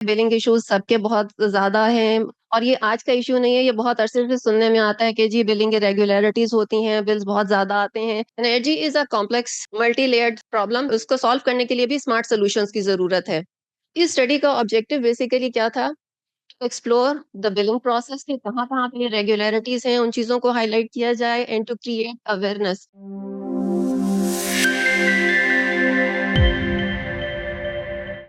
Billing issues सबके बहुत ज़्यादा हैं और ये आज का इश्यू नहीं है, ये बहुत अरसे से सुनने में आता है कि जी बिलिंग इरेगुलरिटीज़ होती हैं, बिल्स बहुत ज़्यादा आते हैं। Energy is a complex multi layered problem, उसको सॉल्व करने के लिए भी स्मार्ट सॉल्यूशंस की ज़रूरत है। इस स्टडी का ऑब्जेक्टिव बेसिकली क्या था? To explore the billing process के कहाँ-कहाँ पे इरेगुलरिटीज़ हैं, उन चीज़ों को हाइलाइट किया जाए and to create awareness.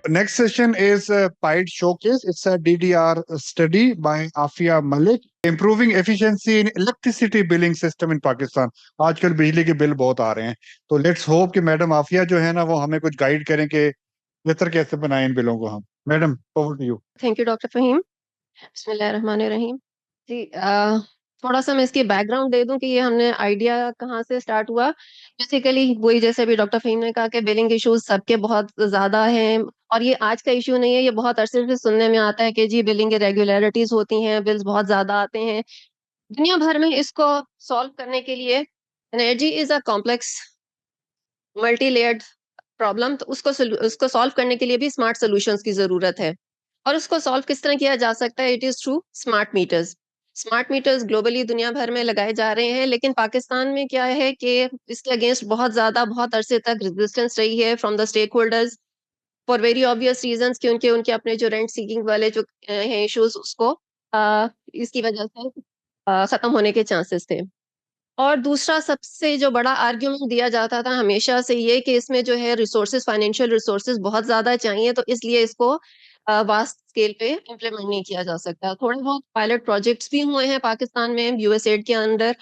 Next session is PIDE Showcase. It's a DDR study by Afia Malik, improving efficiency in electricity billing system in Pakistan. आजकल बिजली के बिल बहुत आ रहे हैं, तो लेट्स होप कि मैडम आफिया जो है ना वो हमें कुछ गाइड करें कि बेहतर कैसे बनाएं इन बिलों को हम। Madam, over to you. Thank you doctor Faheem. बिस्मिल्लाहिर्रहमानिर्रहीम। जी थोड़ा-सा मैं इसकी बैकग्राउंड दे दूँ कि ये हमने आइडिया कहाँ से स्टार्ट हुआ। बेसिकली वही जैसे अभी डॉक्टर फ़हीम ने कहा कि बिलिंग इश्यूज़ सबके बहुत ज़्यादा हैं और ये आज का इश्यू नहीं है, ये बहुत अरसे से सुनने में आता है कि जी बिलिंग इरेगुलरिटीज़ होती हैं, बिल्स बहुत ज़्यादा आते हैं। दुनिया भर में इसको सॉल्व करने के लिए energy is a complex multi layered problem, तो उसको सॉल्व करने के लिए भी स्मार्ट सॉल्यूशंस की ज़रूरत है। और उसको सॉल्व किस तरह किया जा सकता है? It is through smart meters. Smart meters globally दुनिया भर में लगाए जा रहे हैं, लेकिन पाकिस्तान में क्या है कि इसके अगेंस्ट बहुत ज़्यादा बहुत अरसे तक रेजिस्टेंस रही है from the stakeholders for very obvious reasons, क्योंकि उनके अपने जो रेंट सीकिंग वाले जो हैं इश्यूज़, उसको इसकी वजह से खत्म होने के चांसेस थे। और दूसरा सबसे जो बड़ा आर्ग्यूमेंट दिया जाता था हमेशा से ये कि इसमें जो है रिसोर्सेज़, फाइनेंशियल रिसोर्सेज़ बहुत ज़्यादा चाहिए, तो इसलिए इसको वास्ट स्केल पे इम्प्लीमेंट नहीं किया जा सकता। थोड़े बहुत पायलट प्रोजेक्ट्स भी हुए हैं पाकिस्तान में यूएसएड के अंडर,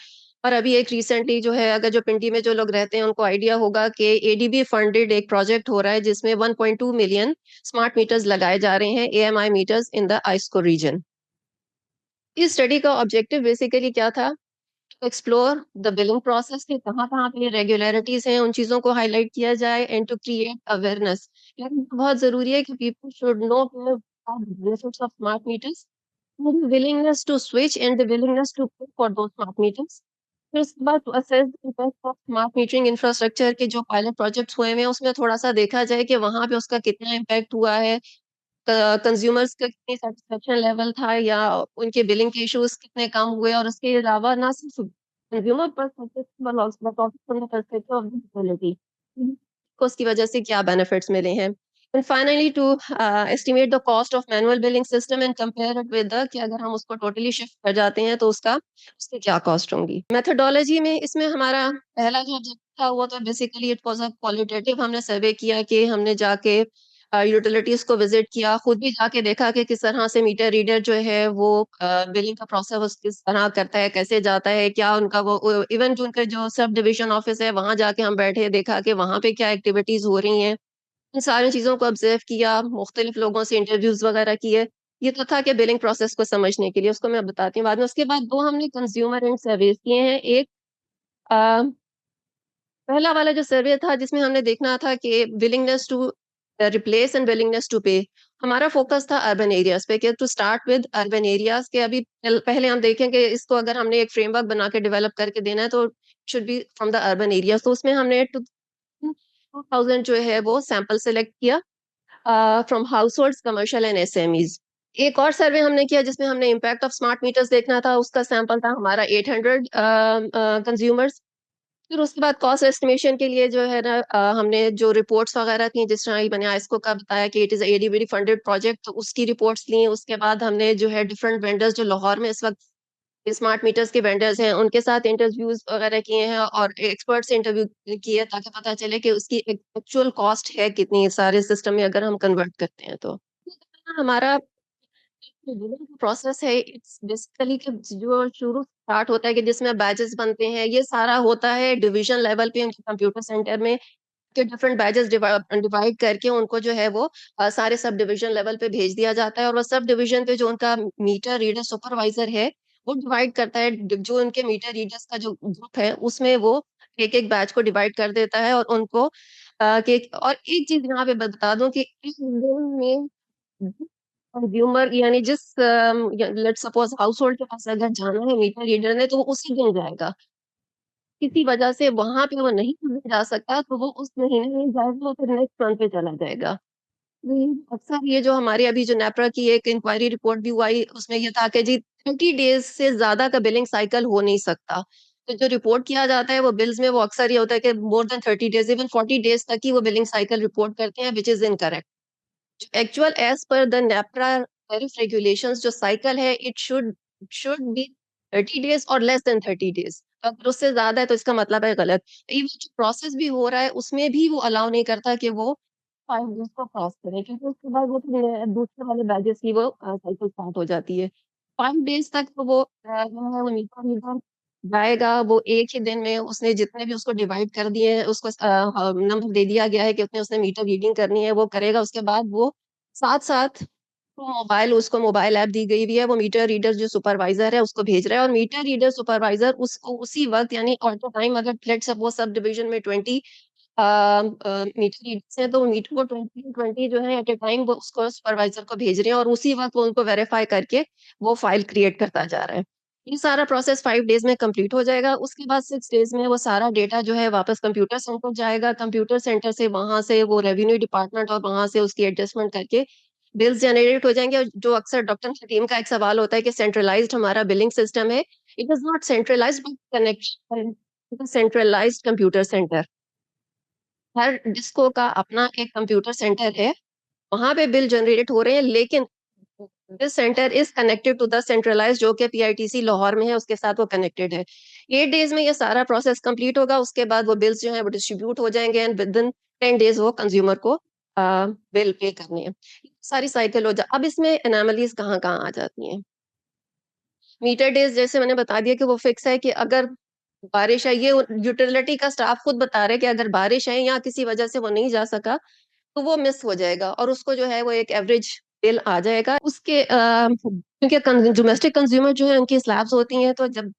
और अभी एक रिसेंटली जो है, अगर जो पिंडी में जो लोग रहते हैं उनको आइडिया होगा कि एडीबी फंडेड एक प्रोजेक्ट हो रहा है जिसमें 1.2 मिलियन स्मार्ट मीटर्स लगाए जा रहे हैं, AMI meters in the IESCO region. इस स्टडी का ऑब्जेक्टिव बेसिकली क्या था? एक्सप्लोर द बिलिंग प्रोसेस के कहाँ-कहाँ पे इरेगुलरिटीज़ हैं, उन चीज़ों को हाइलाइट किया जाए एंड टू क्रिएट अवेयरनेस। यानी बहुत ज़रूरी है कि people should know the benefits of smart meters, the willingness to switch and the willingness to pay for those smart meters. फिर उसके बाद to assess the impact of smart metering infrastructure के जो पायलट प्रोजेक्ट्स हुए हुए हैं, उसमें थोड़ा-सा देखा जाए कि वहाँ पे उसका कितना इम्पैक्ट हुआ है, कंज्यूमर्स का कितनी सैटिस्फैक्शन लेवल था, या उनके बिलिंग के इश्यूज़ कितने कम हुए, और उसके अलावा ना सिर्फ consumer perspective but also from the perspective of the utility, को उसकी वजह से क्या बेनिफिट्स मिले हैं। And finally to estimate the cost of manual billing system and compare it with the, कि अगर हम उसको टोटली शिफ्ट कर जाते हैं तो उसका उसकी क्या कॉस्ट होंगी। मेथोडोलॉजी में इसमें हमारा पहला जो ऑब्जेक्टिव था वो तो basically it was a qualitative, हमने सर्वे किया कि हमने जाके यूटिलिटीज़ को विज़िट किया, खुद भी जाके देखा कि किस तरह से मीटर रीडर जो है वो बिलिंग का प्रोसेस किस तरह करता है, कैसे जाता है, क्या उनका वो इवन जो उनका जो सब डिविज़न ऑफ़िस है, वहाँ जाके हम बैठे, देखा कि वहाँ पे क्या एक्टिविटीज़ हो रही हैं। इन सारी चीज़ों को ऑब्ज़र्व किया, मुख्तलिफ़ लोगों से इंटरव्यूज़ वग़ैरह किए। ये तो था कि बिलिंग प्रोसेस को समझने के लिए, उसको मैं बताती हूँ बाद में। उसके बाद 2 हमने कंज़्यूमर एंड सर्वेज़ किए हैं। एक अ पहला वाला जो सर्वे था जिसमें हमने देखना था कि willingness to replace and willingness to pay. हमारा फोकस था अर्बन एरियाज़ पे, कि to start with urban areas, के अभी पहले हम देखें कि इसको अगर हमने एक फ्रेमवर्क बना के डेवलप करके देना है तो should be from the urban areas. तो उसमें हमने 2000 जो है वो सैंपल सेलेक्ट किया from households, commercial and SMEs. एक और सर्वे हमने किया जिसमें हमने इम्पैक्ट ऑफ स्मार्ट मीटर्स देखना था, उसका सैंपल था हमारा 800 कंज्यूमर्स। फिर उसके बाद कॉस्ट एस्टिमेशन के लिए जो है ना, हमने जो रिपोर्ट्स वगैरह थी, जिस तरह ही मैंने आइस्को का बताया कि it is ADB funded project, तो उसकी रिपोर्ट्स ली। उसके बाद हमने जो है डिफरेंट वेंडर्स जो लाहौर में इस वक़्त स्मार्ट मीटर्स के वेंडर्स हैं, उनके साथ इंटरव्यूज़ वगैरह किए हैं और एक्सपर्ट से इंटरव्यू किए, ताकि पता चले कि उसकी एक्चुअल कॉस्ट है कितनी, सारे सिस्टम में अगर हम कन्वर्ट करते हैं तो। हमारा प्रोसेस है, इट्स बेसिकली कि जो शुरू स्टार्ट होता है कि जिसमें बैचेस बनते हैं, ये सारा होता है डिवीजन लेवल पे उनके कंप्यूटर सेंटर में, के डिफरेंट बैचेस डिवाइड करके उनको जो है वो सारे सब डिवीजन लेवल पे भेज दिया जाता है, और वो सब डिवीजन पे जो उनका मीटर रीडर सुपरवाइजर है, वो डिवाइड करता है, जो उनके मीटर रीडर्स का जो ग्रुप है उसमें वो एक-एक बैच को डिवाइड कर देता है, और उनको और एक चीज़ यहाँ पे बता दूँ कि इस दिन में कंज्यूमर यानी जिस लेट्स सपोज़ हाउसहोल्ड के पास अगर जाना है मीटर रीडर ने, तो वो उसी दिन जाएगा। किसी वजह से वहाँ पे वो नहीं जा सकता, तो वो उस महीने नहीं जाएगा, वो फिर नेक्स्ट मंथ पे चला जाएगा। अक्सर ये जो हमारे अभी जो नेपरा की एक इंक्वायरी रिपोर्ट भी हुआ आई, उसमें ये था कि जी 30 डेज़ से ज़्यादा का बिलिंग साइकिल हो नहीं सकता। तो जो रिपोर्ट किया जाता है वो बिल्स में वो अक्सर ये होता है कि more than 30 days even 40 days तक ही वो बिलिंग साइकिल रिपोर्ट करते हैं which is incorrect. Actual as per the NEPRA tariff regulations जो साइकिल है इट शुड बी 30 डेज़ और लेस देन 30 डेज़। अगर उससे ज़्यादा है तो इसका मतलब है गलत। इवन जो प्रोसेस भी हो रहा है उसमें भी वो अलाउ नहीं करता कि वो 5 डेज़ को क्रॉस करें क्योंकि उसके बाद वो फिर दूसरे वाले बैचेज़ की वो साइकिल स्टार्ट हो जाती है। 5 डेज़ तक तो वो जो है वो मीटर रीडर जाएगा, वो एक ही दिन में उसने जितने भी उसको डिवाइड कर दिए हैं, उसको नंबर दे दिया गया है कि उतने उसने मीटर रीडिंग करनी है, वो करेगा। उसके बाद वो साथ-साथ वो उसको मोबाइल ऐप दी गई हुई है, वो मीटर रीडर जो सुपरवाइज़र है, उसको भेज रहा है और मीटर रीडर सुपरवाइज़र उसको उसी वक़्त यानी ऑल द टाइम अगर लेट्स सपोज़ सब डिवीज़न में 20 मीटर रीडर्स हैं, तो मीटर को 20 जो है एट अ टाइम वो उसको सुपरवाइज़र को भेज रहे हैं और उसी वक़्त वो उनको वेरीफ़ाई करके वो फ़ाइल क्रिएट करता जा रहा है। ये सारा प्रोसेस 5 डेज़ में कंप्लीट हो जाएगा, उसके बाद 6 डेज़ में वो सारा डेटा जो है वापस कंप्यूटर सेंटर जाएगा, कंप्यूटर सेंटर से वहाँ से वो रेवेन्यू डिपार्टमेंट और वहाँ से उसकी एडजस्टमेंट करके बिल्स जनरेट हो जाएँगे और जो अक्सर डॉक्टर की टीम का एक सवाल होता है कि सेंट्रलाइज़्ड हमारा बिलिंग सिस्टम है, it is not centralized but connection it is centralized computer centre. हर डिस्को का अपना एक कंप्यूटर सेंटर है, वहाँ पे बिल जनरेट हो रहे हैं लेकिन this centre is connected to the centralized जो कि पीआईटीसी लाहौर में है, उसके साथ वो कनेक्टेड है। 8 डेज़ में ये सारा प्रोसेस कंप्लीट होगा, उसके बाद वो बिल्स जो हैं वो डिस्ट्रीब्यूट हो जाएँगे एंड विदिन 10 डेज़ वो कंज्यूमर को बिल पे करने हैं। सारी साइकिल हो जा अब इसमें एनोमलीज़ कहाँ-कहाँ आ जाती हैं? मीटर डेज़ जैसे मैंने बता दिया कि वो फिक्स है कि अगर बारिश है ये यूटिलिटी का स्टाफ खुद बता रहा है कि अगर बारिश है या किसी वजह से वो नहीं जा सका, तो वो मिस हो जाएगा और उसको जो है वो एक एवरेज बिल आ जाएगा। उसके क्योंकि डोमेस्टिक कंज्यूमर जो है उनकी स्लैब्स होती हैं तो जब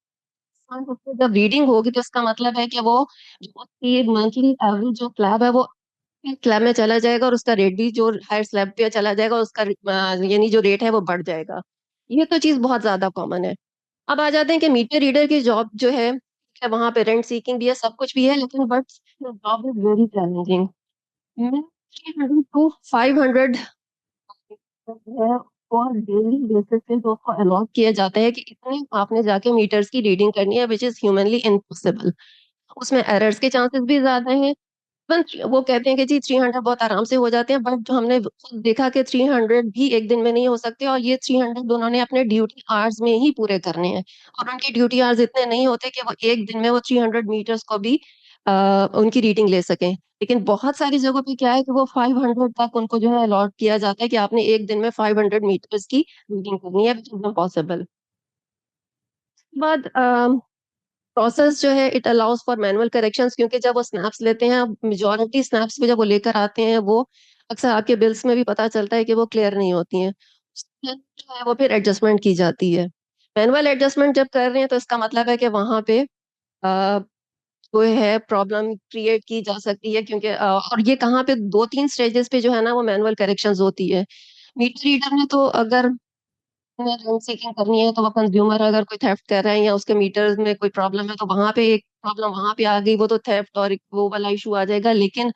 रीडिंग होगी तो इसका मतलब है कि वो जो उसकी मंथली एवरेज जो स्लैब है वो स्लैब में चला जाएगा और उसका रेट भी जो हायर स्लैब पे चला जाएगा उसका यानी जो रेट है वो बढ़ जाएगा। ये तो चीज़ बहुत ज़्यादा कॉमन है। अब आ जाते हैं कि मीटर रीडर की जॉब जो है, वहाँ पे रेंट सीकिंग भी है, सब कुछ भी है लेकिन but the job is very challenging. मैं 300 टू 500 है और डेली बेसिस पे जो उसको अलॉट किया जाता है कि इतने आपने जाके मीटर्स की रीडिंग करनी है व्हिच इज़ ह्यूमनली इम्पॉसिबल। उसमें एरर्स के चांसेस भी ज़्यादा हैं। इवन वो कहते हैं कि जी 300 बहुत आराम से हो जाते हैं, बट जो हमने खुद देखा कि 300 भी एक दिन में नहीं हो सकते और ये 300 उन्होंने अपने ड्यूटी आवर्स में ही पूरे करने हैं और उनके ड्यूटी आवर्स इतने नहीं होते कि वो एक दिन में वो 300 मीटर्स को भी उनकी रीडिंग ले सकें। लेकिन बहुत सारी जगहों पे क्या है कि वो 500 तक उनको जो है अलॉट किया जाता है कि आपने एक दिन में 500 मीटर्स की रीडिंग करनी है, व्हिच इज़ इम्पॉसिबल। बाद प्रोसेस जो है it allows for manual corrections क्योंकि जब वो स्नैप्स लेते हैं, अब मेजॉरिटी स्नैप्स भी जब वो लेकर आते हैं, वो अक्सर आपके बिल्स में भी पता चलता है कि वो क्लियर नहीं होती हैं। उसमें जो है वो फिर एडजस्टमेंट की जाती है। मैनुअल एडजस्टमेंट जब कर रहे हैं तो इसका मतलब है कि वहाँ पे जो है प्रॉब्लम क्रिएट की जा सकती है क्योंकि और ये कहाँ पे 2-3 स्टेजेस पे जो है ना वो मैनुअल करेक्शंस होती है। मीटर रीडर में तो अगर में रेंट सीकिंग करनी है तो वो कंज्यूमर अगर कोई थेफ्ट कर रहा है या उसके मीटर्स में कोई प्रॉब्लम है तो वहाँ पे एक प्रॉब्लम वहाँ पे आ गई वो तो थेफ्ट और एक वो वाला इश्यू आ जाएगा। लेकिन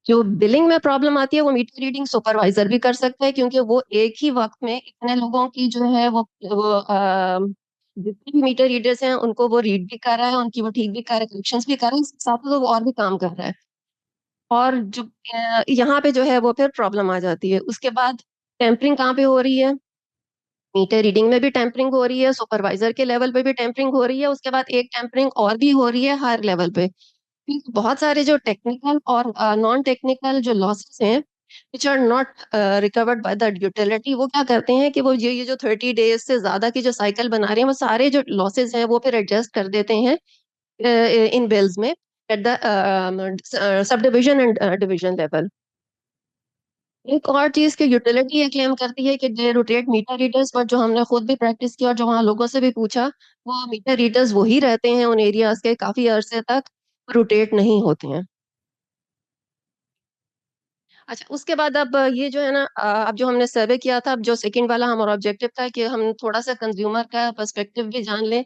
जो बिलिंग में प्रॉब्लम आती है वो मीटर रीडिंग सुपरवाइज़र भी कर सकता है क्योंकि वो एक ही वक़्त में इतने लोगों की जो है वो जितने भी मीटर रीडर्स हैं उनको वो रीड भी कर रहा है, उनकी वो ठीक भी कर रहा है, करेक्शंस भी कर रहा है, इसके साथ-साथ वो और भी काम कर रहा है। और जो यहाँ पे जो है वो फिर प्रॉब्लम आ जाती है। उसके बाद टेम्परिंग कहाँ पे हो रही है? मीटर रीडिंग में भी टेम्परिंग हो रही है, सुपरवाइज़र के लेवल पे भी टेम्परिंग हो रही है, उसके बाद एक टेम्परिंग और भी हो रही है हायर लेवल पे। बहुत सारे जो टेक्निकल और नॉन टेक्निकल जो लॉसेस हैं, which are not recovered by the utility वो क्या करते हैं कि वो ये जो 30 डेज़ से ज़्यादा की जो साइकिल बना रहे हैं, वो सारे जो लॉसेस हैं, वो फिर एडजस्ट कर देते हैं इन बिल्स में at the sub division and division level. एक और चीज़ कि यूटिलिटी ये क्लेम करती है कि दे रोटेट मीटर रीडर्स बट जो हमने खुद भी प्रैक्टिस की और जो वहाँ लोगों से भी पूछा, वो मीटर रीडर्स वही रहते हैं उन एरियाज़ के काफ़ी अरसे तक, रोटेट नहीं होते हैं। अच्छा, उसके बाद अब ये जो है ना अब जो हमने सर्वे किया था, अब जो सेकंड वाला हमारा ऑब्जेक्टिव था कि हम थोड़ा-सा कंज़्यूमर का पर्सपेक्टिव भी जान लें।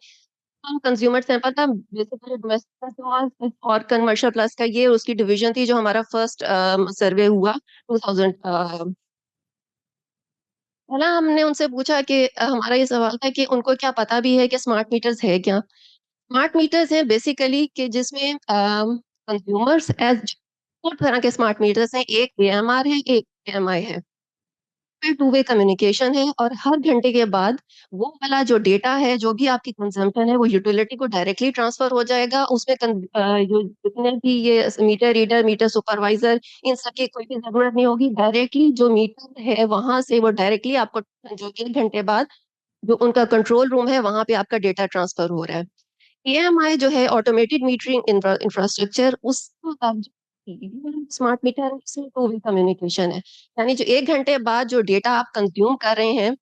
कंज्यूमर सैंपल था बेसिकली डोमेस्टिक कस्टमर्स और कमर्शियल प्लस का, ये उसकी डिवीजन थी जो हमारा फर्स्ट सर्वे हुआ 2000। पहला हमने उनसे पूछा कि हमारा ये सवाल था कि उनको क्या पता भी है कि स्मार्ट मीटर्स है क्या। स्मार्ट मीटर्स हैं बेसिकली कि जिसमें कंज्यूमर्स एज दो तरह के स्मार्ट मीटर्स हैं, एक एएमआर है, एक एएमआई है। पे टू वे कम्युनिकेशन है और हर घंटे के बाद वो वाला जो डेटा है, जो भी आपकी कंजम्पशन है, वो यूटिलिटी को डायरेक्टली ट्रांसफर हो जाएगा। उसमें जो जितने भी ये मीटर रीडर, मीटर सुपरवाइजर, इन सब की कोई भी जरूरत नहीं होगी। डायरेक्टली जो मीटर है वहां से वो डायरेक्टली आपको, जो 1 घंटे बाद जो उनका कंट्रोल रूम है वहां पे आपका डेटा ट्रांसफर हो रहा है। एएमआई जो है ऑटोमेटेड मीटरिंग इंफ्रास्ट्रक्चर, उसका स्मार्ट मीटर से टू वे कम्युनिकेशन है। यानी जो 1 घंटे बाद जो डेटा आप कंज्यूम कर रहे हैं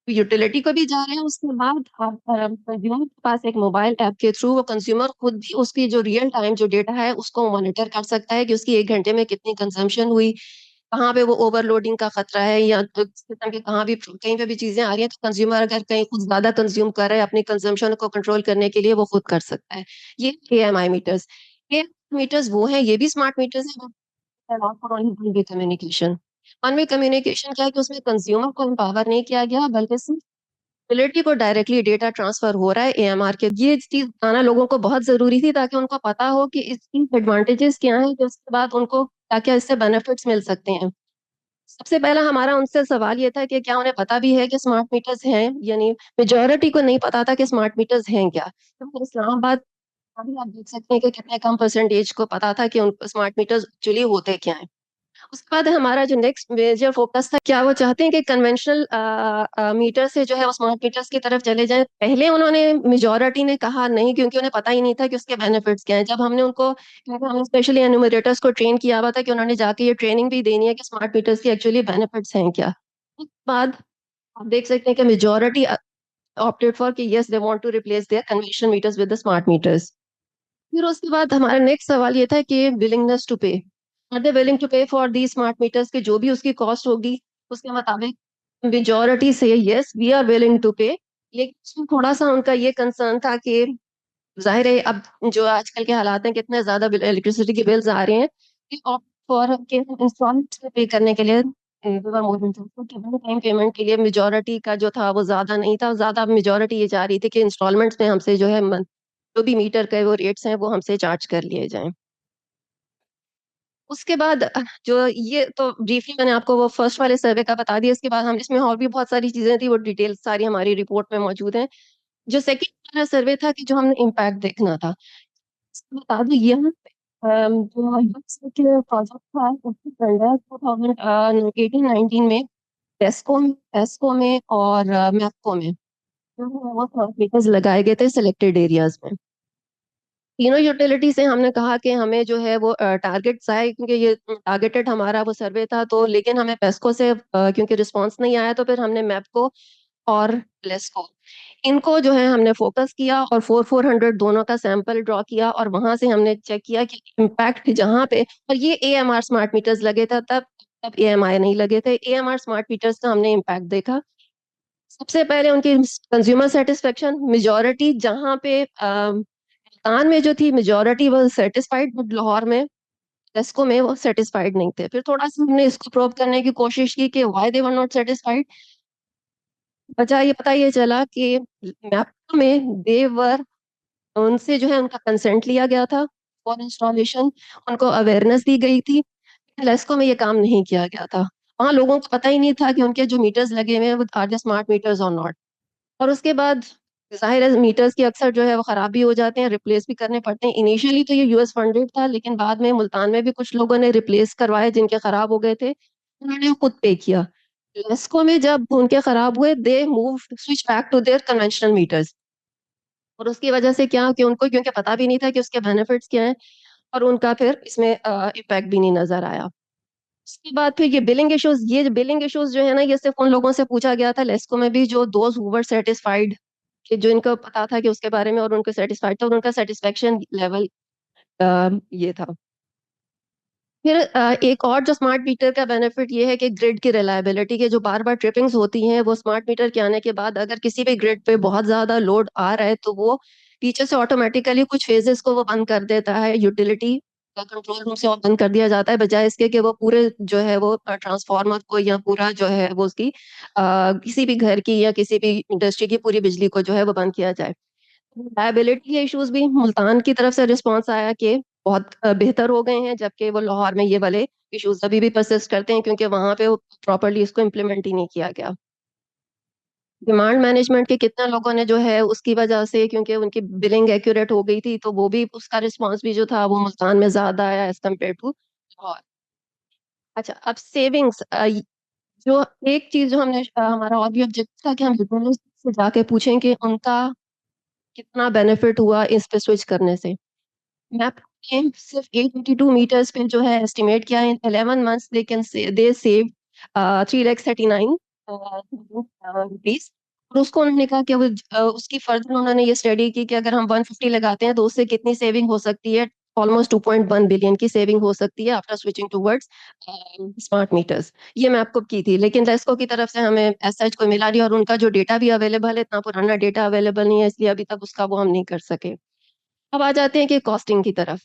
यूटिलिटी को भी जा रहे हैं, उसके बाद आप कंज्यूमर के पास एक मोबाइल ऐप के थ्रू वो कंज्यूमर खुद भी उसकी जो रियल टाइम जो डेटा है उसको मॉनिटर कर सकता है कि उसकी 1 घंटे में कितनी कंजम्पशन हुई, कहाँ पे वो ओवरलोडिंग का खतरा है, या सिस्टम के कहाँ भी कहीं पे भी चीजें आ रही हैं, तो कंज्यूमर अगर कहीं कुछ ज्यादा कंज्यूम कर रहा है अपनी कंजम्पशन को कंट्रोल करने के लिए वो खुद कर सकता है। ये एएमआई मीटर्स। ये मीटर्स वो हैं, ये भी स्मार्ट मीटर्स हैं, not for only one way communication. One way communication क्या है कि उसमें कंज्यूमर को एम्पावर नहीं किया गया, बल्कि सिर्फ यूटिलिटी को डायरेक्टली डेटा ट्रांसफर हो रहा है एएमआर के। ये चीज बताना लोगों को बहुत जरूरी थी ताकि उनको पता हो कि इसकी एडवांटेजेस क्या हैं, कि उसके बाद उनको क्या क्या इससे बेनिफिट्स मिल सकते हैं। सबसे पहला हमारा उनसे सवाल ये था कि क्या उन्हें पता भी है कि स्मार्ट मीटर्स हैं, यानी मेजॉरिटी को नहीं पता था कि स्मार्ट मीटर्स हैं क्या। तो इस्लामाबाद अभी आप देख सकते हैं कि कितने कम परसेंटेज को पता था कि उन स्मार्ट मीटर्स एक्चुअली होते क्या हैं। उसके बाद हमारा जो नेक्स्ट मेजर फोकस था, क्या वो चाहते हैं कि कन्वेंशनल मीटर से जो है वो स्मार्ट मीटर्स की तरफ चले जाएं। पहले उन्होंने मेजॉरिटी ने कहा नहीं, क्योंकि उन्हें पता ही नहीं था कि उसके बेनिफिट्स क्या हैं। जब हमने उनको, क्योंकि हमने स्पेशली एनुमरेटर्स को ट्रेन किया हुआ था कि उन्होंने जाके ये ट्रेनिंग भी देनी है कि स्मार्ट मीटर्स की एक्चुअली बेनिफिट्स हैं क्या। उसके बाद आप देख सकते हैं कि मेजॉरिटी ऑप्टेड फॉर कि yes they want to replace their conventional meters with the smart meters. फिर उसके बाद हमारा नेक्स्ट सवाल ये था कि willingness to pay, are they willing to pay for the smart meters के जो भी उसकी कॉस्ट होगी उसके मुताबिक। मेजोरिटी से yes we are willing to pay, लेकिन उसमें थोड़ा सा उनका ये कंसर्न था कि जाहिर है अब जो आजकल के हालात हैं, कितने ज्यादा इलेक्ट्रिसिटी के बिल्स आ रहे हैं, कि ऑप्ट फॉर के इंस्टॉलमेंट पे करने के लिए टाइम पेमेंट के लिए मेजोरिटी का जो था वो ज्यादा नहीं था। ज्यादा मेजोरिटी ये चाह रही थी कि इंस्टॉलमेंट्स में हमसे जो है जो भी मीटर के वो रेट्स हैं वो हमसे चार्ज कर लिए जाएं। उसके बाद जो ये तो ब्रीफली मैंने आपको वो फर्स्ट वाले सर्वे का बता दिया। इसके बाद हम इसमें और भी बहुत सारी चीजें थी, वो डिटेल सारी हमारी रिपोर्ट में मौजूद हैं। जो सेकंड वाला सर्वे था कि जो हमने इम्पैक्ट देखना था, इसमें बता दूं यहाँ जो यूएसए के प्रोजेक्ट था उसकी फंड 2018-19 में टेस्को में और मैप्को में जो है वो ट्रांसमीटर्स लगाए गए थे सिलेक्टेड एरियाज में। तीनों यूटिलिटी से हमने कहा कि हमें जो है वो टारगेट्स आए, क्योंकि ये टारगेटेड हमारा वो सर्वे था, तो लेकिन हमें पेस्को से क्योंकि रिस्पांस नहीं आया, तो फिर हमने मैप्को और लेस्को, इनको जो है हमने फोकस किया और 400 दोनों का सैंपल ड्रॉ किया और वहां से हमने चेक किया कि इम्पैक्ट जहाँ पे, और ये एएमआर स्मार्ट मीटर्स लगे था तब, तब एएमआई नहीं लगे थे। एएमआर स्मार्ट मीटर्स का हमने इम्पैक्ट देखा। सबसे पहले उनकी कंज्यूमर सेटिस्फेक्शन, मेजोरिटी जहाँ पे मुल्तान में जो थी मेजोरिटी वो सेटिस्फाइड, बट लाहौर में टेस्को में वो सेटिस्फाइड नहीं थे। फिर थोड़ा सा हमने इसको प्रूव करने की कोशिश की कि why they were not satisfied. वजह ये पता ये चला कि मैप्को में देवर, उनसे जो है उनका कंसेंट लिया गया था फॉर इंस्टॉलेशन, उनको अवेयरनेस दी गई थी। लेस्को में ये काम नहीं किया गया था। वहाँ लोगों को पता ही नहीं था कि उनके जो मीटर्स लगे हुए हैं वो आर दे स्मार्ट मीटर्स और नॉट। और उसके बाद जाहिर है मीटर्स के अक्सर जो है वो खराब भी हो जाते हैं, रिप्लेस भी करने पड़ते हैं। इनिशियली तो ये यूएस फंडेड था, लेकिन बाद में मुल्तान में भी कुछ लोगों ने रिप्लेस करवाए जिनके खराब हो गए थे, उन्होंने वो खुद पे किया। लेस्को में जब उनके खराब हुए, they move switch back to their conventional meters. और उसकी वजह से क्या कि उनको क्योंकि पता भी नहीं था कि उसके बेनिफिट्स क्या हैं, और उनका फिर इसमें इम्पैक्ट भी नहीं नजर आया। उसके बाद फिर ये बिलिंग इश्यूज जो है ना, ये सिर्फ उन लोगों से पूछा गया था लेस्को में भी जो दोज हु वर सेटिस्फाइड, कि जो इनको पता था कि उसके बारे में और उनको सेटिस्फाइड था, और उनका सेटिस्फेक्शन लेवल ये था। फिर एक और जो स्मार्ट मीटर का बेनिफिट ये है कि ग्रिड की रिलायबिलिटी के जो बार बार ट्रिपिंग्स होती हैं, वो स्मार्ट मीटर के आने के बाद अगर किसी भी ग्रिड पे बहुत ज्यादा लोड आ रहा है तो वो पीछे से ऑटोमेटिकली कुछ फेजेस को वो बंद कर देता है, यूटिलिटी कंट्रोल रूम से बंद कर दिया जाता है, बजाय इसके कि वो पूरे जो है वो ट्रांसफार्मर को या पूरा जो है वो उसकी किसी भी घर की या किसी भी इंडस्ट्री की पूरी बिजली को जो है वो बंद किया जाए। लायबिलिटी के इश्यूज भी मुल्तान की तरफ से रिस्पॉन्स आया कि बहुत बेहतर हो गए हैं, जबकि वो लाहौर में ये वाले इश्यूज अभी भी परसिस्ट करते हैं, क्योंकि वहां पे प्रॉपरली इसको इम्प्लीमेंट ही नहीं किया गया। डिमांड मैनेजमेंट के कितने लोगों ने जो है उसकी वजह से, क्योंकि उनकी बिलिंग एक्यूरेट हो गई थी, तो वो भी उसका रिस्पॉन्स भी जो था वो मुल्तान में ज्यादा आया एज कम्पेयर टू लाहौर। अच्छा, अब सेविंग्स, जो एक चीज जो हमने हमारा और भी ऑब्जेक्ट था कि हम यूटिलिटी से जाके पूछें कि उनका कितना बेनिफिट हुआ इस पे स्विच करने से। मैप ने सिर्फ 882 मीटर्स पे जो है एस्टिमेट किया, इन 11 months they can say they save 3,39,000 rupees. और उसको उन्होंने कहा कि वो उसकी फर्दर उन्होंने ये स्टडी की कि अगर हम 150 लगाते हैं तो उससे कितनी सेविंग हो सकती है। ऑलमोस्ट 2.1 बिलियन की सेविंग हो सकती है after switching towards smart meters. ये मैं आपको की थी, लेकिन लेस्को की तरफ से हमें एज सच कोई मिला नहीं, और उनका जो डेटा भी अवेलेबल है, इतना पुराना डेटा अवेलेबल नहीं है, इसलिए अभी तक उसका वो हम नहीं कर सके। अब आ जाते हैं कि कॉस्टिंग की तरफ।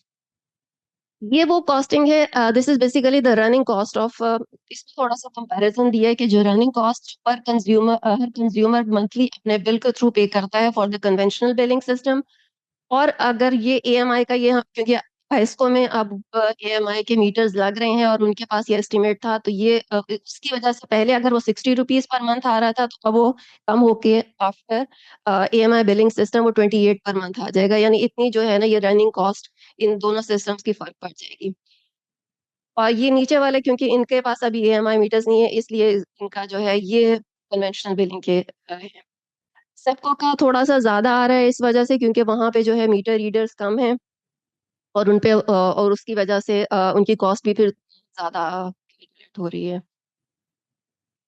ये वो कॉस्टिंग है, this is basically the running cost of, इसमें थोड़ा सा कंपैरिजन दिया है कि जो रनिंग कॉस्ट पर कंज्यूमर हर कंज्यूमर मंथली अपने बिल के थ्रू पे करता है for the conventional billing system. और अगर ये एएमआई का ये क्योंकि इसको में अब एएमआई के मीटर्स लग रहे हैं और उनके पास ये एस्टिमेट था, तो ये उसकी वजह से पहले अगर वो 60 रुपीज पर मंथ आ रहा था, तो अब वो कम होके आफ्टर एएमआई बिलिंग सिस्टम वो 28 पर मंथ आ जाएगा। यानी इतनी जो है ना ये रनिंग कॉस्ट इन दोनों सिस्टम्स की फर्क पड़ जाएगी। और ये नीचे वाले क्योंकि इनके पास अभी एएमआई मीटर्स नहीं है, इसलिए इनका जो है ये कन्वेंशनल बिलिंग के है। सबको का थोड़ा सा ज्यादा आ रहा है इस वजह से, क्योंकि वहां पे जो है मीटर रीडर्स कम है, और उनपे और उसकी वजह से उनकी कॉस्ट भी फिर ज़्यादा कैलकुलेट हो रही है।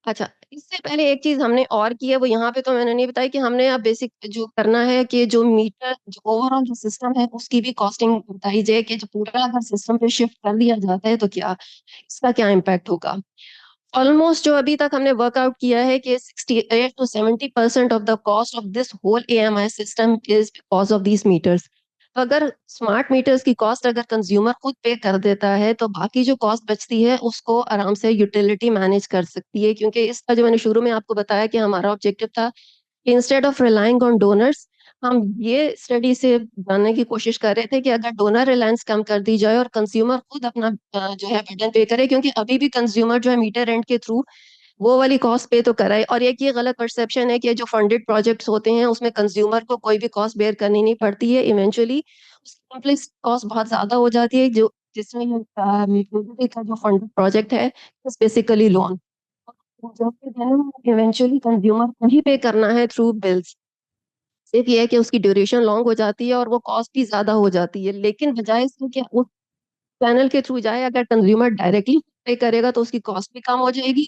अच्छा, इससे पहले एक चीज़ हमने और की है, वो यहाँ पे तो मैंने नहीं बताई कि हमने अब बेसिक जो करना है कि जो मीटर जो ओवरऑल जो सिस्टम है उसकी भी कॉस्टिंग बताई जाए कि जो पूरा अगर सिस्टम पे शिफ्ट कर दिया जाता है तो क्या इसका क्या इम्पैक्ट होगा। ऑलमोस्ट जो अभी तक हमने वर्कआउट किया है कि 68 to 70% of the cost of this whole AMI system is because of these meters. तो अगर स्मार्ट मीटर्स की कॉस्ट अगर कंज्यूमर खुद पे कर देता है, तो बाकी जो कॉस्ट बचती है उसको आराम से यूटिलिटी मैनेज कर सकती है, क्योंकि इसका जो मैंने शुरू में आपको बताया कि हमारा ऑब्जेक्टिव था instead of relying on donors, हम ये स्टडी से जानने की कोशिश कर रहे थे कि अगर डोनर रिलायंस कम कर दी जाए और कंज्यूमर खुद अपना जो है बर्डन पे करे, क्योंकि अभी भी कंज्यूमर जो है मीटर रेंट के थ्रू वो वाली कॉस्ट पे तो कराए। और एक ये गलत परसेप्शन है कि जो फंडेड प्रोजेक्ट्स होते हैं उसमें कंज्यूमर को कोई भी कॉस्ट बेयर करनी नहीं पड़ती है, इवेंचुअली उसकी कॉम्प्लेक्स कॉस्ट बहुत ज्यादा हो जाती है, जो जिसमें का जो फंडेड प्रोजेक्ट है बेसिकली लोन, जो फिर इवेंचुअली कंज्यूमर को ही पे करना है थ्रू बिल्स। सिर्फ ये है कि उसकी ड्यूरेशन लॉन्ग हो जाती है और वो कॉस्ट भी ज्यादा हो जाती है, लेकिन बजाय इसके कि उस चैनल के थ्रू जाए, अगर कंज्यूमर डायरेक्टली पे करेगा तो उसकी कॉस्ट भी कम हो जाएगी,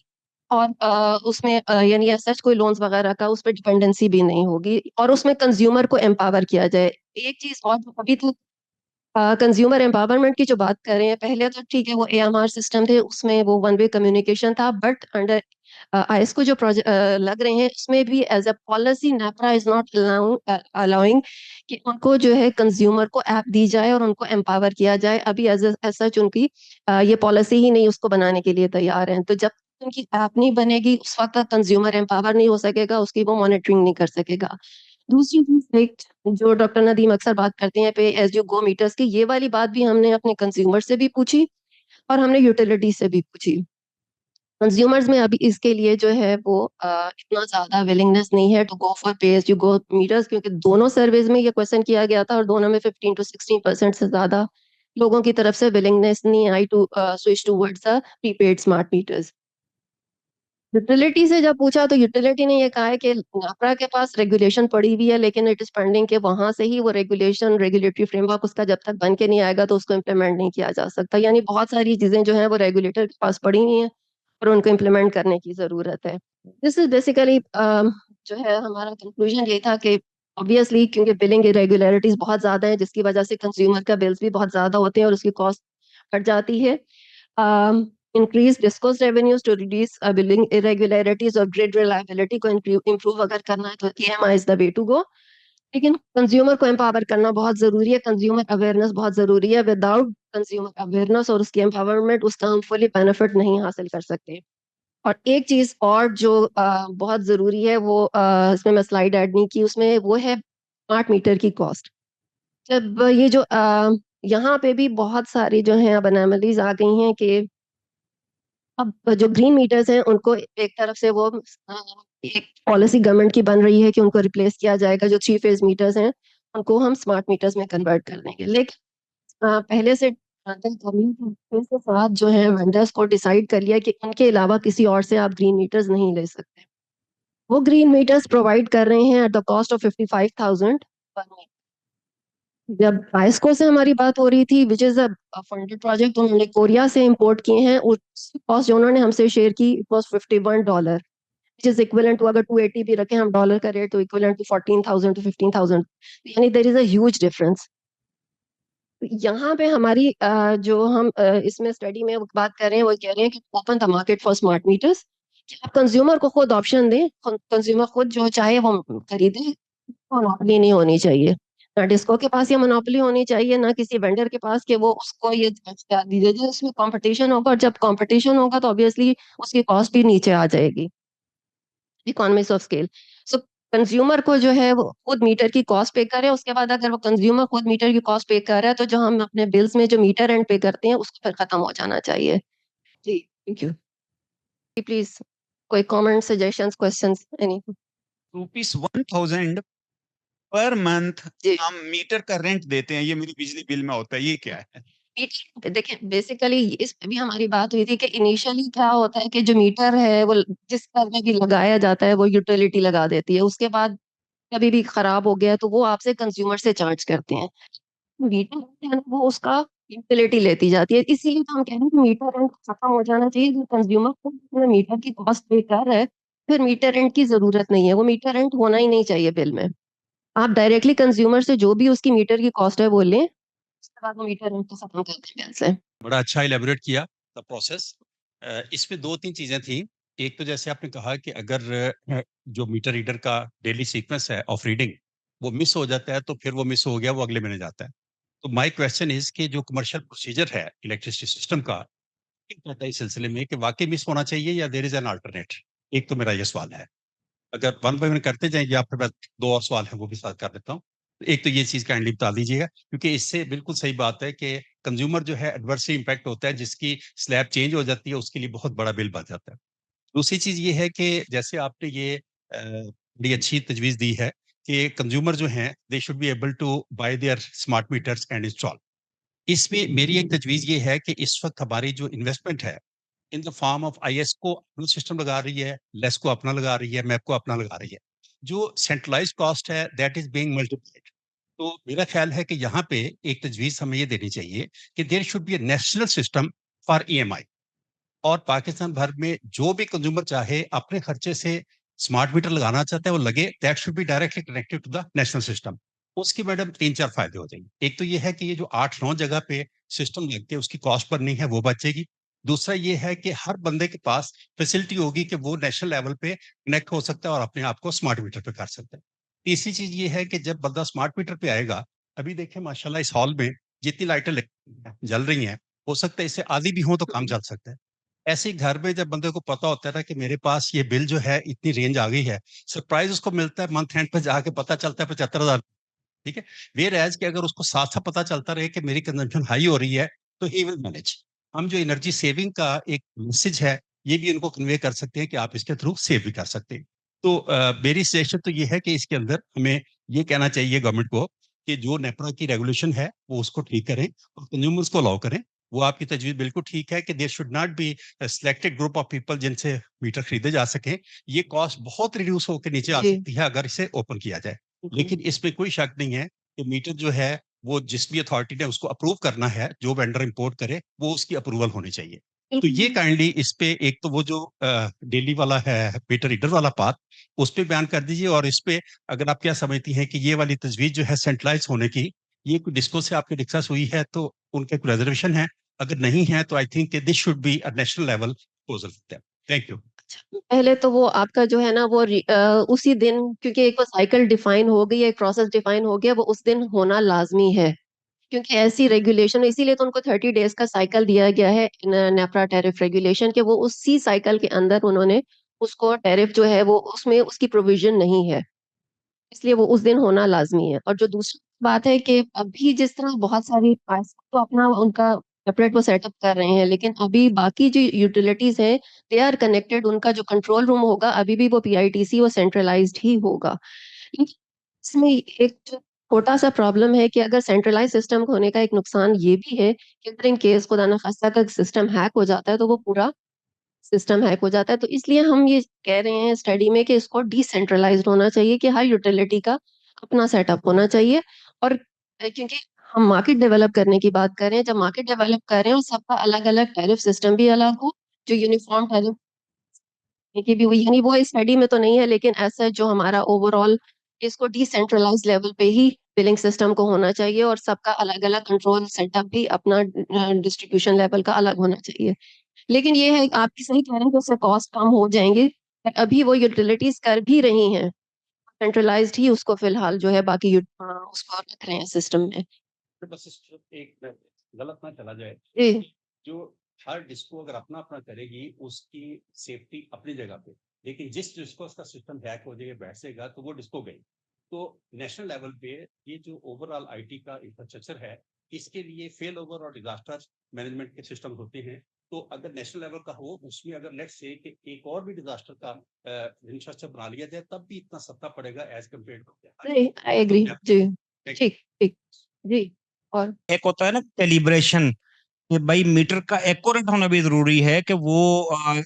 और उसमें यानी एज सच कोई लोन्स वगैरह का उस पर डिपेंडेंसी भी नहीं होगी, और उसमें कंज्यूमर को एम्पावर किया जाए। एक चीज और जो अभी तक कंज्यूमर एम्पावरमेंट की जो बात कर रहे हैं, पहले तो ठीक है वो एएमआर सिस्टम थे, उसमें वो वन वे कम्युनिकेशन था, बट अंडर आईएस को जो प्रोजेक्ट लग रहे हैं उसमें भी as a policy NEPRA is not allowing कि उनको जो है कंज्यूमर को ऐप दी जाए और उनको एम्पावर किया जाए। अभी एज सच उनकी ये पॉलिसी ही नहीं उसको बनाने के लिए तैयार है, तो जब उनकी ऐप नहीं बनेगी उस वक्त तक कंज्यूमर एम्पावर नहीं हो सकेगा, उसकी वो मॉनिटरिंग नहीं कर सकेगा। दूसरी चीज एक जो डॉक्टर नदीम अक्सर बात करते हैं पे एज यू गो मीटर्स की, ये वाली बात भी हमने अपने कंज्यूमर से भी पूछी और हमने यूटिलिटी से भी पूछी। कंज्यूमर्स में अभी इसके लिए जो है वो इतना ज्यादा विलिंगनेस नहीं है to go for pay as you go meters, क्योंकि दोनों सर्वेज में ये क्वेश्चन किया गया था और दोनों में 15 to 16% से ज्यादा लोगों की तरफ से विलिंगनेस नहीं आई to switch towards prepaid smart meters. Utility से जब पूछा तो यूटिलिटी ने ये कहा है कि नापरा के पास रेगुलेशन पड़ी हुई है, लेकिन इट इज पेंडिंग के वहां से ही वो रेगुलेशन रेगुलेटरी फ्रेमवर्क उसका जब तक बन के नहीं आएगा तो उसको इम्प्लीमेंट नहीं किया जा सकता। यानी बहुत सारी चीजें जो है वो रेगुलेटर के पास पड़ी हुई हैं और उनको इम्प्लीमेंट करने की जरूरत है। दिस इज बेसिकली जो है हमारा कंक्लूजन ये था कि ऑब्वियसली क्योंकि बिलिंग इरेगुलरिटीज बहुत ज्यादा है, जिसकी वजह से कंज्यूमर का बिल्स भी बहुत ज्यादा होते हैं और उसकी कॉस्ट बढ़ जाती है। Increase disclosed revenues to reduce billing irregularities और grid reliability को improve अगर करना है तो EMI is the way to go। लेकिन कंज्यूमर को एम्पावर करना बहुत जरूरी है, कंज्यूमर अवेयरनेस बहुत जरूरी है। विदाउट कंज्यूमर अवेयरनेस और उसकी एम्पावरमेंट उसका हम फुली बेनिफिट नहीं हासिल कर सकते। और एक चीज और जो बहुत जरूरी है वो इसमें मैं स्लाइड ऐड नहीं की, उसमें वो है स्मार्ट मीटर की कॉस्ट। जब ये जो यहाँ पे भी बहुत सारी जो है अब अनोमलीज आ गई हैं कि अब जो ग्रीन मीटर्स हैं उनको एक तरफ से वो एक पॉलिसी गवर्नमेंट की बन रही है कि उनको रिप्लेस किया जाएगा, जो 3 फेज मीटर्स हैं उनको हम स्मार्ट मीटर्स में कन्वर्ट कर देंगे। लेकिन पहले से के साथ जो है वेंडर्स को डिसाइड कर लिया कि उनके अलावा किसी और से आप ग्रीन मीटर्स नहीं ले सकते। वो ग्रीन मीटर्स प्रोवाइड कर रहे हैं एट द कॉस्ट ऑफ 55,000 पर मीटर। जब बायस्को से हमारी बात हो रही थी, which is a funded project, उन्होंने कोरिया से इंपोर्ट किए हैं, उसकी कॉस्ट जो उन्होंने हमसे शेयर की it was $51, which is equivalent to, अगर 280 भी रखें हम डॉलर का रेट, तो इक्विवेलेंट टू 14,000 टू 15,000, यानी there is a huge difference. यहाँ पे हमारी जो हम इसमें स्टडी में बात कर रहे हैं वो कह रहे हैं कि open the market for smart meters, कि आप कंज्यूमर को खुद ऑप्शन दें, कंज्यूमर खुद जो चाहे वो खरीदे, मोनोपोली नहीं होनी चाहिए। ना डिस्को के पास ये मोनोपोली होनी चाहिए, ना किसी वेंडर के पास कि वो उसको ये क्या दीजिए। जो इसमें कंपटीशन होगा, और जब कंपटीशन होगा तो ऑब्वियसली उसकी कॉस्ट भी नीचे आ जाएगी, economics of scale. So consumer को जो है वो खुद मीटर की कॉस्ट पे करे, उसके बाद अगर वो कंज्यूमर खुद मीटर की कॉस्ट पे कर रहा है तो जो हम अपने बिल्स में जो मीटर एंड पे करते हैं उसको फिर खत्म हो जाना चाहिए। जी, थैंक यू। प्लीज कोई comment, suggestions, questions, any? Rupees 1,000 per month जी, हम मीटर का रेंट देते हैं, ये मेरी बिजली बिल में होता है, ये क्या है? देखिए बेसिकली इस पे भी हमारी बात हुई थी कि इनिशियली क्या होता है कि जो मीटर है वो जिस घर में भी लगाया जाता है वो यूटिलिटी लगा देती है, उसके बाद कभी भी खराब हो गया तो वो आपसे कंज्यूमर से चार्ज करते हैं। मीटर रेंट है ना, वो उसका यूटिलिटी लेती जाती है, इसीलिए तो हम कह रहे हैं कि मीटर रेंट खत्म हो जाना चाहिए। जो कंज्यूमर को अपने मीटर की कॉस्ट पे कर रहा है, फिर मीटर रेंट की जरूरत नहीं है, वो मीटर रेंट होना ही नहीं चाहिए बिल में। आप डायरेक्टली कंज्यूमर से जो भी उसकी मीटर की कॉस्ट है वो लें, उसके बाद वो मीटर रेंट को खत्म कर दें बिल से। बड़ा अच्छा इलेबोरेट किया द प्रोसेस। इसमें दो तीन चीजें थी। एक तो जैसे आपने कहा कि अगर जो मीटर रीडर का डेली सीक्वेंस है ऑफ रीडिंग वो मिस हो जाता है तो फिर वो मिस हो गया, वो अगले महीने जाता है। तो माय क्वेश्चन इज कि जो कमर्शियल प्रोसीजर है इलेक्ट्रिसिटी सिस्टम का, क्या कहता है इस सिलसिले में कि वाकई मिस होना चाहिए या देयर इज एन अल्टरनेट? एक तो मेरा ये सवाल है। अगर वन बाय वन करते जाएंगे, आपके पास दो और सवाल है वो भी साथ कर देता हूँ। एक तो ये चीज काइंडली बता दीजिएगा, क्योंकि इससे बिल्कुल सही बात है कि कंज्यूमर जो है एडवर्सली इंपैक्ट होता है, जिसकी स्लैब चेंज हो जाती है उसके लिए बहुत बड़ा बिल बन जाता है। दूसरी चीज ये है कि जैसे आपने ये बड़ी अच्छी तजवीज दी है कि कंज्यूमर जो हैं they should be able to buy their smart meters and install. इसमें मेरी एक तजवीज ये है कि इस वक्त हमारी जो इन्वेस्टमेंट है in the form of IS को अपना सिस्टम लगा रही है, लेस को अपना लगा रही है, मैप को अपना लगा रही है। जो सेंट्रलाइज कॉस्ट है दैट इज बीइंग मल्टीप्लाइड। तो मेरा ख्याल है कि यहाँ पे एक तजवीज हमें ये देनी चाहिए कि there should be a national system for EMI, और पाकिस्तान भर में जो भी कंज्यूमर चाहे अपने खर्चे से स्मार्ट मीटर लगाना चाहता है वो लगे, that should be directly connected to the national system. उसकी मैडम तीन चार फायदे हो जाएंगे। एक तो ये है कि ये जो 8-9 जगह पे सिस्टम लगते हैं उसकी कॉस्ट बननी है वो बचेगी। दूसरा ये है कि हर बंदे के पास फैसिलिटी होगी कि वो नेशनल लेवल पे कनेक्ट हो सकता है और अपने आप को स्मार्ट मीटर पे कर सकता है। तीसरी चीज ये है कि जब बंदा स्मार्ट मीटर पे आएगा, अभी देखें माशाल्लाह इस हॉल में जितनी लाइटें जल रही हैं, हो सकता है इससे आधी भी हो तो काम चल सकता है। ऐसे ही घर में जब बंदे को पता होता है ना कि मेरे पास ये बिल जो है इतनी रेंज आ गई है, सरप्राइज उसको मिलता है मंथ एंड पे जाके पता चलता है 75,000। ठीक है। वेयर एज कि अगर उसको साथ साथ पता चलता रहे कि मेरी कंजम्पशन हाई हो रही है तो ही विल मैनेज। हम जो एनर्जी सेविंग का एक मैसेज है ये भी उनको कन्वे कर सकते हैं कि आप इसके थ्रू सेव भी कर सकते हैं। तो मेरी सजेशन तो ये है कि इसके अंदर हमें ये कहना चाहिए गवर्नमेंट को कि जो नेपरा की रेगुलेशन है वो उसको ठीक करें और कंज्यूमर्स को अलाउ करें। वो आपकी तजवीज बिल्कुल ठीक है कि there should not be selected group of people जिनसे मीटर खरीदे जा सके। ये कॉस्ट बहुत रिड्यूस होकर नीचे आ जी, सकती है अगर इसे ओपन किया जाए। लेकिन इसमें कोई शक नहीं है कि मीटर जो है वो जिस भी अथॉरिटी ने उसको अप्रूव करना है, जो वेंडर इंपोर्ट करे वो उसकी अप्रूवल होनी चाहिए। तो ये बिल्कुल। काइंडली इस पे एक तो वो जो डेली वाला है मीटर रीडर वाला पार्ट उस पे बयान कर दीजिए, और इस पे अगर आप क्या समझती हैं कि ये वाली तजवीज जो है सेंट्रलाइज होने की, ये कोई डिस्को से आपकी डिस्कस हुई है तो उनके रिजर्वेशन है? अगर नहीं है तो I think this should be a national level proposal. Thank you. पहले तो वो आपका जो है ना वो उसी दिन, क्योंकि एक वो साइकिल डिफाइन हो गई है, एक प्रोसेस डिफाइन हो गया, वो उस दिन होना लाजमी है, क्योंकि ऐसी रेगुलेशन, इसीलिए तो उनको 30 डेज का साइकिल दिया गया है नेफ्रा टैरिफ रेगुलेशन के, वो उसी साइकिल के अंदर उन्होंने उसको टैरिफ जो है वो उसमें उसकी प्रोविजन नहीं है, इसलिए वो उस दिन होना लाजमी है। और जो दूसरी बात है कि अभी जिस तरह बहुत सारी पार्ट्स तो अपना उनका सेपरेट वो सेटअप कर रहे हैं, लेकिन अभी बाकी जो यूटिलिटीज हैं दे आर कनेक्टेड, उनका जो कंट्रोल रूम होगा अभी भी वो पीआईटीसी वो सेंट्रलाइज्ड ही होगा। लेकिन इसमें एक जो छोटा सा प्रॉब्लम है कि अगर सेंट्रलाइज सिस्टम होने का एक नुकसान ये भी है कि अगर इन केस खुदा ना खास्ता का सिस्टम हैक हो जाता है तो वो पूरा सिस्टम हैक हो जाता है। तो इसलिए हम ये कह रहे हैं स्टडी में कि इसको डिसेंट्रलाइज्ड होना चाहिए, कि हर यूटिलिटी का अपना सेटअप होना चाहिए। और क्योंकि हम मार्केट डेवलप करने की बात कर रहे हैं, जब मार्केट डेवलप कर रहे हैं और सबका अलग-अलग टैरिफ सिस्टम भी अलग हो, जो यूनिफॉर्म टैरिफ की भी हुई, यानी वो स्टडी में तो नहीं है, लेकिन ऐसा जो हमारा ओवरऑल इसको डिसेंट्रलाइज्ड लेवल पे ही बिलिंग सिस्टम को होना चाहिए, और सबका अलग-अलग कंट्रोल सेटअप भी अपना डिस्ट्रीब्यूशन लेवल का अलग होना चाहिए। लेकिन ये है, आप सही कह रहे हैं कि उससे कॉस्ट कम हो जाएँगे। अभी वो यूटिलिटीज़ कर भी रही हैं, सेंट्रलाइज़्ड ही उसको फ़िलहाल जो है बाकी उसको रख रहे हैं सिस्टम में। तो बस एक गलत ना चला जाए, जी, जो हर डिस्को अगर अपना-अपना करेगी, उसकी सेफ्टी अपनी जगह पे। लेकिन जिस डिस्को का सिस्टम हैक हो जाएगा, बैठेगा, तो वो डिस्को गई। तो नेशनल लेवल पे ये जो ओवरऑल आईटी का इंफ्रास्ट्रक्चर है, इसके लिए फेल ओवर और डिजास्टर मैनेजमेंट के सिस्टम होते हैं। तो अगर नेशनल लेवल का हो, उसमें अगर लेट्स से कि एक और भी डिजास्टर का इंफ्रास्ट्रक्चर बना लिया जाए, तब भी इतना सस्ता पड़ेगा एज़ कंपेयर्ड टू जी, आई एग्री। जी, ठीक, ठीक। जी, और एक होता है ना कैलिब्रेशन, कि भाई मीटर का एक्यूरेट होना भी जरूरी है, कि वो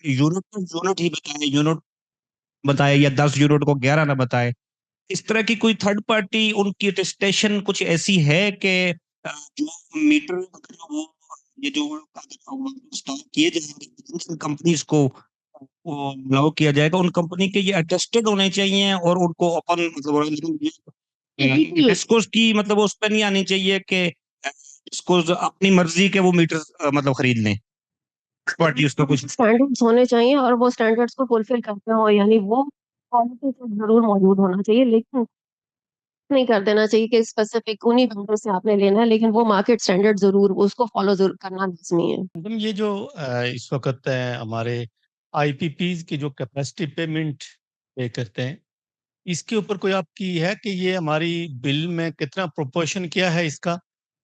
यूनिट को यूनिट ही बताए, यूनिट बताए या 10 यूनिट को 11 ना बताए। इस तरह की कोई थर्ड पार्टी उनकी अटेस्टेशन कुछ ऐसी है कि जो मीटर वो ये जो इंस्टॉल किए जाएंगे जिन कंपनीज को वो अलाउ किया जाएगा, उन कंपनी के ये अटेस्टेड होने चाहिए, और उनको अपन मतलब बिल्कुल। डिस्कोस की मतलब उस पर नहीं आनी चाहिए कि डिस्कोस अपनी मर्जी के वो मीटर मतलब खरीद लें, पार्टी उसका कुछ। स्टैंडर्ड्स होने चाहिए और वो स्टैंडर्ड्स को फुलफिल करते हो, यानी वो क्वालिटी चेक ज़रूर मौजूद होना चाहिए, लेकिन नहीं कर देना चाहिए कि स्पेसिफिक उन्हीं वेंडर से आपने लेना है, लेकिन वो मार्केट स्टैंडर्ड ज़रूर उसको फ़ॉलो ज़रूर करना लाज़मी है। मैडम ये जो इस वक्त हमारे आईपीपीज की जो कैपेसिटी पेमेंट पे करते हैं, इसके ऊपर कोई आपकी है कि ये हमारी बिल में कितना प्रोपोर्शन क्या है इसका,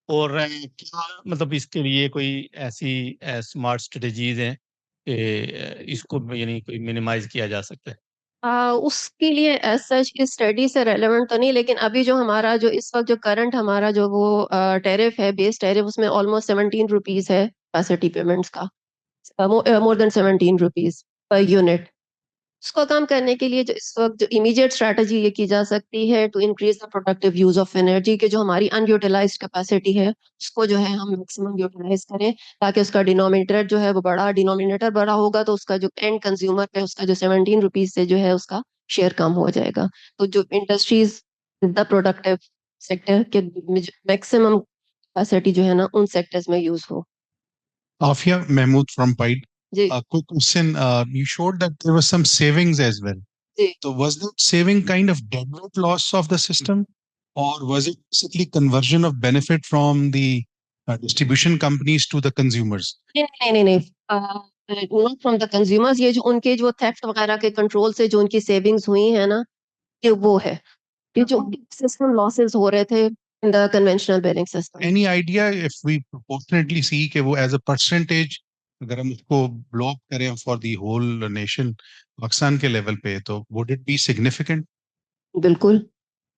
और क्या मतलब इसके लिए कोई ऐसी स्मार्ट स्ट्रेटजीज हैं कि इसको यानी कोई मिनिमाइज किया जा सकता है। उसके लिए एज़ सच इस स्टडी से रेलेवेंट तो नहीं, लेकिन अभी जो हमारा जो इस वक़्त जो करंट हमारा जो वो टैरिफ है, बेस टैरिफ, उसमें ऑलमोस्ट ₹17 है कैपेसिटी पेमेंट्स का। More than ₹17 per unit. उसको कम करने के लिए जो इस वक़्त जो इमीडिएट स्ट्रैटेजी ये की जा सकती है to increase the productive use of energy, कि जो हमारी अनयूटिलाइज़्ड कैपेसिटी है, उसको जो है हम मैक्सिमम यूटिलाइज़ करें, ताकि उसका डिनोमिनेटर बड़ा होगा, तो उसका जो एंड कंज्यूमर पे उसका जो ₹17 से जो है उसका शेयर कम हो जाएगा। तो जो इंडस्ट्रीज़ द प्रोडक्टिव सेक्टर के मैक्सिमम कैपेसिटी जो है ना उन सेक्टर्स में यूज़ हो। Afia Mahmood from Pied. जी, A quick question. You showed that there was some savings as well. जी। So was that saving kind of deadweight loss of the system, or was it basically conversion of benefit from the distribution companies to the consumers? नहीं। Not from the consumers, ये जो उनके जो theft वगैरह के control से जो उनकी सेविंग्स हुई है ना, ये वो है। ये जो सिस्टम लॉसेस हो रहे थे in the conventional billing system. Any idea if we proportionately see कि वो as a percentage अगर हम उसको blow up करें for the whole nation Pakistan के level पे, तो would it be significant? बिल्कुल,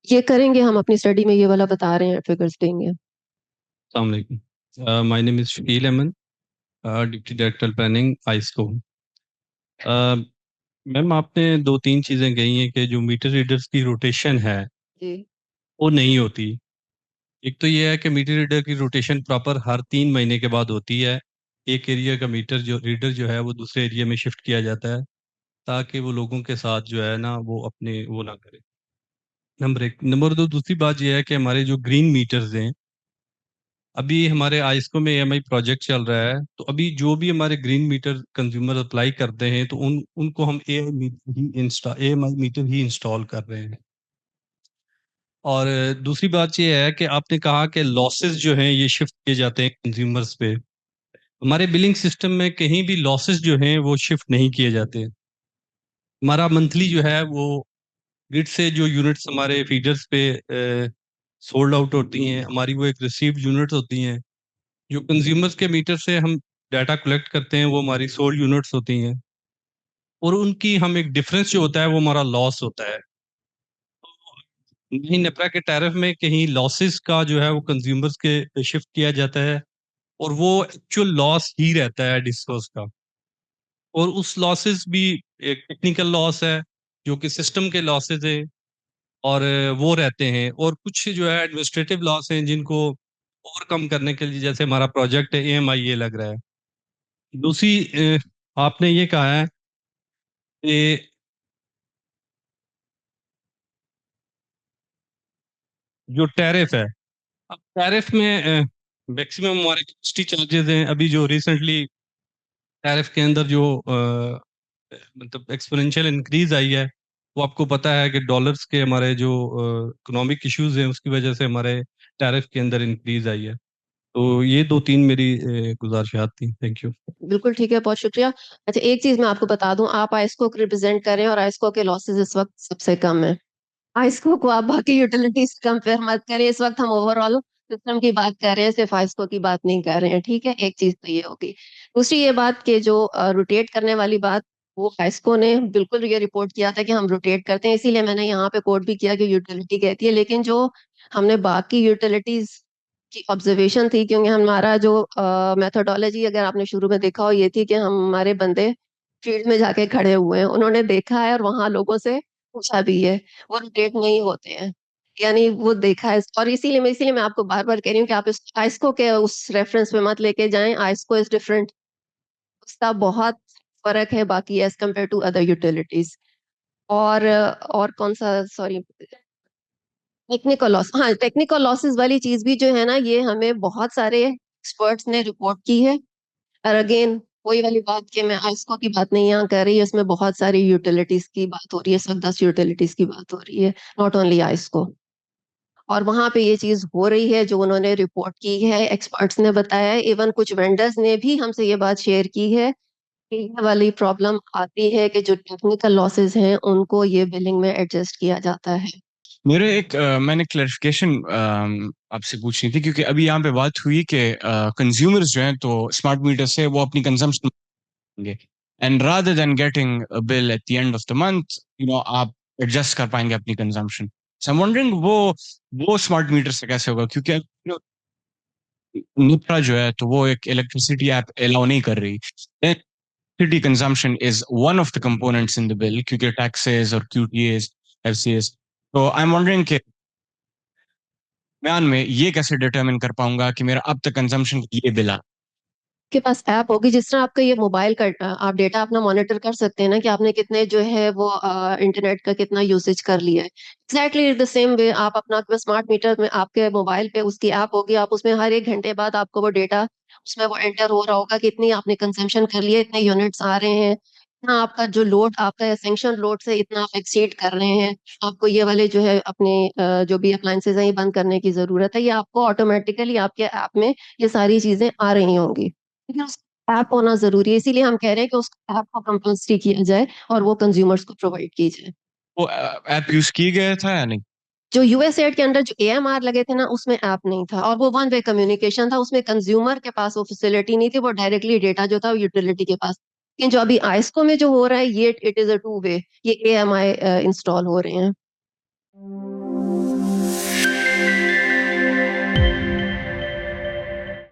ये करेंगे हम अपनी स्टडी में, ये वाला बता रहे हैं, फिगर्स देंगे। अस्सलाम वालेकुम। My name is Shakeel Ahmed, deputy director planning IESCO. Ma'am आपने 2-3 चीज़ें कही हैं कि जो मीटर रीडर्स की रोटेशन है, जी। वो नहीं होती। एक तो ये है कि मीटर रीडर की रोटेशन प्रॉपर हर 3 महीने के बाद होती है। एक एरिया का रीडर जो है वो दूसरे एरिया में शिफ्ट किया जाता है, ताकि वो लोगों के साथ जो है ना वो अपने वो ना करे। नंबर 1। नंबर 2 दूसरी बात ये है कि हमारे जो ग्रीन मीटर्स हैं, अभी हमारे आइस्को में एएमआई प्रोजेक्ट चल रहा है, तो अभी जो भी हमारे ग्रीन मीटर कंज्यूमर अप्लाई करते हैं तो उनको हम एएमआई मीटर ही इंस्टॉल कर रहे हैं। और दूसरी बात ये है कि आपने कहा कि लॉसेस जो हैं ये शिफ्ट किए जाते हैं कंज्यूमर्स पे। हमारे बिलिंग सिस्टम में कहीं भी लॉसेस जो हैं वो शिफ्ट नहीं किए जाते। हमारा मंथली जो है वो ग्रिड से जो यूनिट्स हमारे फीडर्स पे सोल्ड आउट होती हैं, हमारी वो एक रिसीव्ड यूनिट्स होती हैं। जो कंज्यूमर्स के मीटर से हम डाटा कलेक्ट करते हैं वो हमारी सोल्ड यूनिट्स होती हैं, और उनकी हम एक डिफरेंस जो होता है वो हमारा लॉस होता है। नहीं, नेपरा के टैरिफ में कहीं लॉसेस का जो है वो कंज्यूमर्स के शिफ्ट किया जाता है, और वो एक्चुअल लॉस ही रहता है डिस्कोस का। और उस लॉसेस भी एक टेक्निकल लॉस है जो कि सिस्टम के लॉसेस है, और वो रहते हैं, और कुछ जो है एडमिनिस्ट्रेटिव लॉस हैं जिनको ओवरकम करने के लिए, जैसे हमारा प्रोजेक्ट है एएमआई ये लग रहा है। दूसरी आपने ये कहा है कि जो टैरिफ है, अब टैरिफ में मैक्सिमम हमारे कैपेसिटी चार्जेस हैं। अभी जो रिसेंटली टैरिफ के अंदर जो मतलब एक्सपोनेंशियल इंक्रीज आई है, वो आपको पता है कि डॉलर्स के हमारे जो इकोनॉमिक इश्यूज हैं उसकी वजह से हमारे टैरिफ के अंदर इंक्रीज आई है। तो ये दो तीन मेरी गुजारिशात थी। Thank you. बिल्कुल ठीक है, बहुत शुक्रिया। अच्छा, एक चीज़ मैं आपको बता दूँ, आप आइस्को को रिप्रेज़ेंट कर रहे हैं और आइस्को के लॉसेस इस वक़्त सबसे कम हैं। आइस्को को आप बाकी यूटिलिटीज़ से कंपेयर मत करिए, इस वक़्त हम ओवरऑल सिस्टम की बात कर रहे हैं, सिर्फ़ आइस्को की बात नहीं कर रहे हैं, ठीक है? एक चीज़ तो ये होगी। दूसरी ये बात कि जो रोटेट करने वाली बात, वो आइस्को ने बिल्कुल ये रिपोर्ट किया था कि हम रोटेट करते हैं, इसीलिए मैंने यहाँ पे कोट भी किया कि यूटिलिटी कहती है, लेकिन जो हमने बाकी यूटिलिटीज़ की ऑब्जर्वेशन थी, क्योंकि हमारा जो मेथोडोलॉजी अगर आपने शुरू में देखा हो, ये थी कि हमारे बंदे फील्ड में जाके खड़े हुए हैं, उन्होंने देखा है और वहाँ लोगों से पूछा भी है, वो रोटेट नहीं होते हैं। यानी वो देखा है, और इसीलिए मैं आपको बार-बार कह रही हूँ कि आप इस आइस्को के उस रेफरेंस पे मत लेके जाएँ, आइस्को इज़ डिफरेंट, उसका बहुत फ़र्क है बाकी as compare to other utilities. और कौन-सा, सॉरी, टेक्निकल लॉस, हाँ, टेक्निकल लॉसेस वाली चीज़ भी जो है ना, ये हमें बहुत सारे एक्सपर्ट्स ने रिपोर्ट की है। और अगेन वही वाली बात कि मैं आइस्को की बात नहीं यहाँ कर रही, इसमें बहुत सारी यूटिलिटीज़ की बात हो रही है, सब 10 यूटिलिटीज़ की बात हो रही है, नॉट ओनली आइस्को। और वहाँ पे ये चीज़ हो रही है जो उन्होंने रिपोर्ट की है, एक्सपर्ट्स ने बताया है, इवन कुछ वेंडर्स ने भी हमसे ये बात शेयर की है कि ये वाली प्रॉब्लम आती है कि जो टेक्निकल लॉसेस हैं, उनको ये बिलिंग में एडजस्ट किया जाता है। मेरे एक मैंने क्लैरिफिकेशन आपसे पूछनी थी, क्योंकि अभी यहाँ पे बात हुई कि कंज्यूमर्स जो हैं तो स्मार्ट मीटर से वो अपनी कंजम्पशन करेंगे, and rather than getting a bill at the end of the month, आप एडजस्ट कर पाएंगे अपनी consumption. So I am wondering वो स्मार्ट मीटर से कैसे होगा, क्योंकि निपरा जो है तो वो एक इलेक्ट्रिसिटी ऐप अलाउ नहीं कर रही। Electricity consumption is one of the components in the bill, क्योंकि टैक्सेस और क्यूटीएस, एफसीएस। तो आई एम वंडरिंग कि बयान में ये कैसे डिटरमिन कर पाऊंगा कि मेरा अब तक कंजम्पशन ये बिल आ। के पास ऐप होगी, जिस तरह आपका ये मोबाइल का आप डेटा अपना मॉनिटर कर सकते हैं ना कि आपने कितने जो है वो इंटरनेट का कितना यूसेज कर लिया है। एग्जैक्टली द सेम वे आप अपना स्मार्ट मीटर में आपके मोबाइल पे उसकी ऐप होगी, आप उसमें हर 1 घंटे बाद आपको वो डेटा उसमें वो एंटर हो रहा होगा कि इतनी आपने कंजम्पशन कर लिया है, इतने यूनिट्स आ रहे हैं, इतना आपका जो लोड आपका एसेंशियल लोड से इतना आप एक्सीड कर रहे हैं, आपको ये वाले जो है अपने जो भी अप्लायंसेस हैं ये बंद करने की ज़रूरत है। ये आपको ऑटोमेटिकली आपके ऐप में ये सारी चीज़ें आ रही होंगी। लेकिन उसका ऐप होना ज़रूरी है, इसीलिए हम कह रहे हैं कि उस ऐप को कंपल्सरी किया जाए और वो कंज्यूमर्स को प्रोवाइड की जाए। वो ऐप यूज की गया था या नहीं? जो यूएसएड के अंडर जो एएमआर लगे थे ना, उसमें ऐप नहीं था और वो वन वे कम्युनिकेशन था, उसमें कंज्यूमर के पास वो फैसिलिटी नहीं थी, वो डायरेक्टली डेटा जो था वो यूटिलिटी के पास। लेकिन जो अभी आइस्को में जो हो रहा है, ये it is a two way, ये एएमआई इंस्टॉल हो रहे हैं।